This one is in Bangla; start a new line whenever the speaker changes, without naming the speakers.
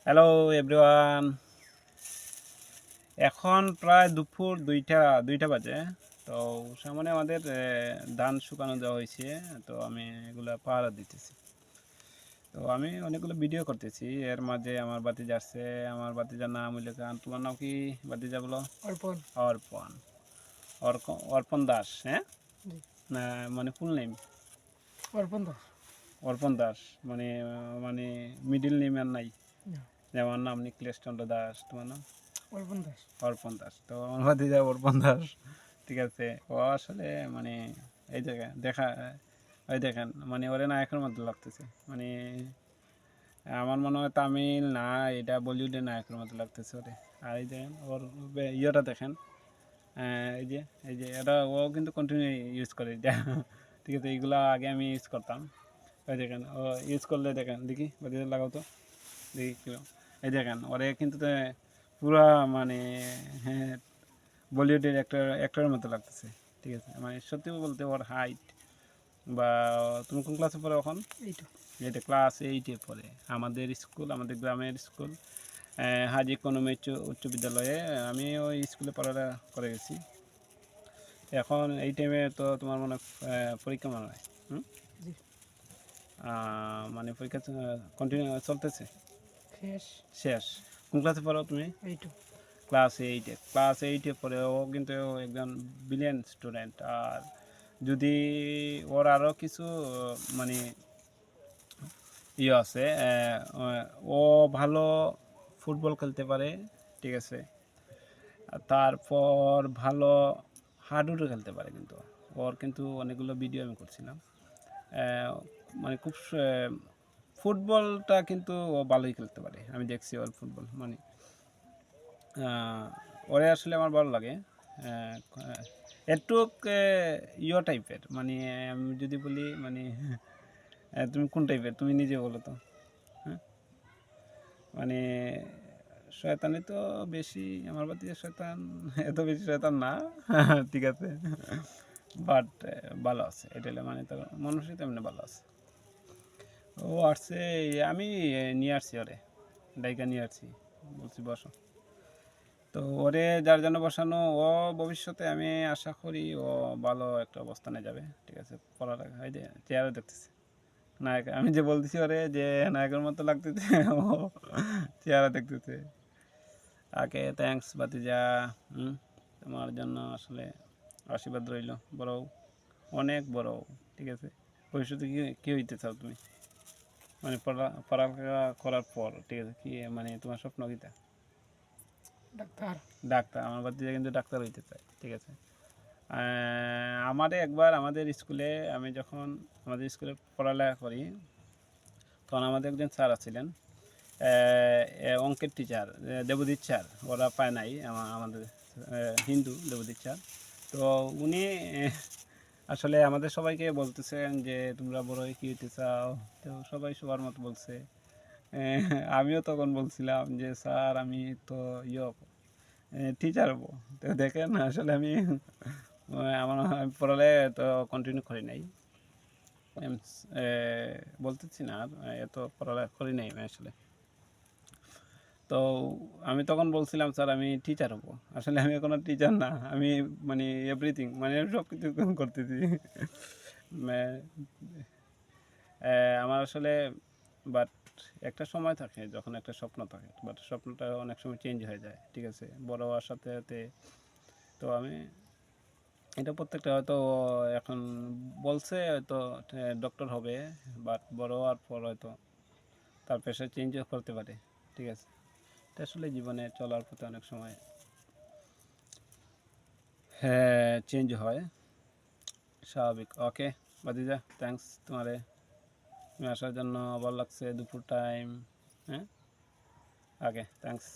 হ্যালো এভরিওয়ান, এখন প্রায় দুপুর দুইটা বাজে। তো সামনে আমাদের ধান শুকানো দেওয়া হয়েছে। তো আমি এগুলো পাহারা দিতেছি। তো আমি অনেকগুলো ভিডিও করতেছি, এর মাঝে আমার বাতিজা আসছে। আমার বাতিজার নাম হইলে খান। তোমার নাম কি বাতিজা বলো?
অর্পণ।
অর্পণ। অর্পণ দাস, হ্যাঁ?
জি।
না, মানে ফুল নেম
অর্পণ দাস।
অর্পণ দাস, মানে মানে মিডিল নেম আর নাই?
না,
যেমন নাম নিখিলেশ চন্দ্র দাস, তোমার নাম?
অর্পণ দাস।
অর্পণ দাস। তো আমার ভাতিজা অর্পণ দাস, ঠিক আছে। ও আসলে মানে এই জায়গায় দেখা, ওই দেখেন মানে ওরে নায়কের মধ্যে লাগতেছে। মানে আমার মনে হয় তামিল না, এটা বলিউডের নায়কের মতো লাগতেছে ওরে। আর এই দেখেন ওর ইয়েটা দেখেন, এই যে এটা ও কিন্তু কন্টিনিউ ইউজ করে এটা, ঠিক আছে। এইগুলা আগে আমি ইউজ করতাম। ওই দেখেন ও ইউজ করলে দেখেন, দেখি বাতিজা লাগাও তো, দেখি কিরকম। এই দেখেন ওরে কিন্তু পুরা মানে, হ্যাঁ, বলিউডের অ্যাক্টরের মতো লাগতেছে, ঠিক আছে। মানে সত্যি বলতে ওর হাইট বা, তুমি কোন ক্লাসে পড়ো এখন?
এইটা
এটা ক্লাস 8-এ পড়ে। আমাদের স্কুল, আমাদের গ্রামের স্কুল, হাজি ইকোনমি উচ্চ বিদ্যালয়ে আমি ওই স্কুলে পড়াটা করে গেছি। এখন এই টাইমে তো তোমার মনে হয় পরীক্ষা মনে হয়, হুম?
জি।
মানে পরীক্ষা কন্টিনিউ চলতেছে,
শেষ।
শেষ। কোন ক্লাসে পড়ো তুমি?
এইটু।
ক্লাস 8-এ পড়ে। ও কিন্তু একজন ব্রিলিয়ান্ট স্টুডেন্ট। আর যদি ওর আরও কিছু মানে ইয়ে আছে, ও ভালো ফুটবল খেলতে পারে, ঠিক আছে। আর তারপর ভালো হাডুডু খেলতে পারে কিন্তু। ওর কিন্তু অনেকগুলো ভিডিও আমি করছিলাম। মানে খুব ফুটবলটা কিন্তু ও ভালোই খেলতে পারে, আমি দেখছি ওর ফুটবল। মানে ওরে আসলে আমার ভালো লাগে। একটু ইয়ে টাইপের, মানে আমি যদি বলি মানে তুমি কোন টাইপের, তুমি নিজে বলো তো, হ্যাঁ? মানে শয়তানি তো বেশি, আমার বাতিতে শয়তান এত বেশি শয়তান না, ঠিক আছে। বাট ভালো আছে, এটা হলে মানে তার মানুষই তেমনি ভালো আছে। ও আসছে, আমি নিয়ে আসছি ওরে, ডাইকা নিয়ে আসছি, বলছি বসো। তো ওরে যার জন্য বসানো, ও ভবিষ্যতে আমি আশা করি ও ভালো একটা অবস্থানে যাবে, ঠিক আছে। পড়ালেখা এই যে চেয়ারে দেখতেছে নায়ক, আমি যে বলতেছি ওরে যে নায়কের মতো লাগতেছে, ও চেহারা দেখতেছে। আগে থ্যাঙ্কস বাতিজা, হুম, তোমার জন্য আসলে আশীর্বাদ রইল। বড় হও, অনেক বড় হও, ঠিক আছে। ভবিষ্যতে কী হইতে চাও তুমি? মানে পড়ালেখা করার পর, ঠিক আছে, কি মানে তোমার স্বপ্ন কীটা?
ডাক্তার।
ডাক্তার। আমার বাতিজা কিন্তু ডাক্তার হইতে চায়, ঠিক আছে। আমারে একবার আমাদের স্কুলে, আমি যখন আমাদের স্কুলে পড়ালেখা করি, তখন আমাদের একজন স্যার আছিলেন, অঙ্কের টিচার, দেবজিৎ স্যার। ওরা পায় নাই আমাদের হিন্দু দেবজিৎ স্যার। তো উনি আসলে আমাদের সবাইকে বলতেছেন যে তোমরা বড় হয়ে কী হইতে চাও। তো সবাই সবার মতো বলছে। আমিও তখন বলছিলাম যে স্যার আমি তো টিচার হবো। তো দেখেন আসলে আমি আমি পড়ালে তো কন্টিনিউ করি নাই। বলতেছি না আর, এত পড়ালেখা করি নাই আমি আসলে। তো আমি তখন বলছিলাম স্যার আমি টিচার হবো। আসলে আমি কোনো টিচার না, আমি মানে এভরিথিং, মানে সব কিছু করতেছি। আমার আসলে, বাট একটা সময় থাকে যখন একটা স্বপ্ন থাকে, বাট স্বপ্নটা অনেক সময় চেঞ্জ হয়ে যায়, ঠিক আছে, বড় হওয়ার সাথে সাথে। তো আমি এটা প্রত্যেকটা হয়তো এখন বলছে হয়তো ডক্টর হবে, বাট বড় হওয়ার পর হয়তো তার পেশা চেঞ্জও করতে পারে, ঠিক আছে। এটা আসলে জীবনে চলার পথে অনেক সময় হ্যাঁ চেঞ্জ হয়, স্বাভাবিক। ওকে বাদিজা, থ্যাংকস তোমারে, তুমি আসার জন্য ভালো লাগছে দুপুর টাইম, হ্যাঁ। Okay thanks.